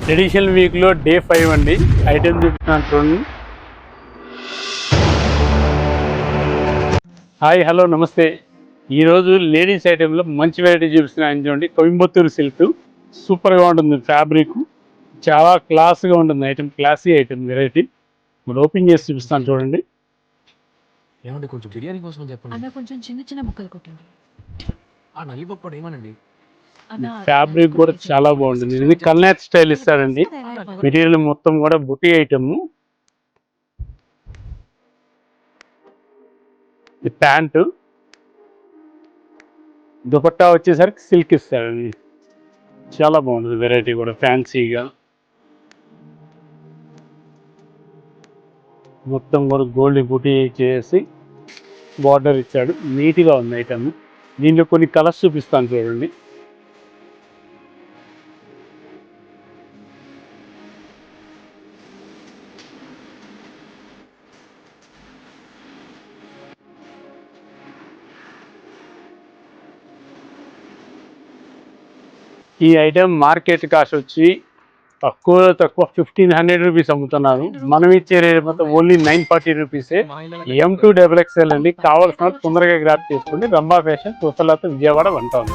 Traditional వీక్లో day 5 అండి. Item చూపిస్తున్నాను చూడండి. హాయ్ హలో నమస్తే. ఈరోజు లేడీస్ ఐటెంలో మంచి వెరైటీ చూపిస్తున్నాను చూడండి. కోయంబత్తూరు సిల్క్ సూపర్గా ఉంటుంది. ఫ్యాబ్రిక్ చాలా క్లాస్గా ఉంటుంది. Item classy item variety. ఇప్పుడు ఓపెన్ చేసి చూపిస్తాను చూడండి. ఏమండి కొంచెం బిర్యానీ కోసం చెప్పండి. అన్న కొంచెం చిన్న చిన్న ముక్కలు కొట్టండి. ఆ నల్లిపప్పు ఏమనండి? ఫ్యాబ్రిక్ కూడా చాలా బాగుంటుంది. ఇది కల్నాథ్ స్టైల్ ఇస్తారండి. మెటీరియల్ మొత్తం కూడా బుటీ ఐటమ్. ఇది ప్యాంటు, దుపట్టా వచ్చేసరికి సిల్క్ ఇస్తారండి. చాలా బాగుంటుంది వెరైటీ కూడా ఫ్యాన్సీగా. మొత్తం కూడా గోల్డ్ బుటీ చేసి బార్డర్ ఇచ్చాడు. నీట్గా ఉంది ఐటమ్. దీంట్లో కొన్ని కలర్స్ చూపిస్తాను చూడండి. ఈ ఐటమ్ మార్కెట్ కాస్ట్ వచ్చి తక్కువ 1500 రూపీస్ అమ్ముతున్నారు. మనం ఇచ్చే రేట్ మొత్తం ఓన్లీ 940 రూపీసే. M2 XXL అండి. కావాల్సిన తొందరగా గ్రాప్ చేసుకోండి. రంభా ఫ్యాషన్, కొత్తలత, విజయవాడ 1 టౌన్.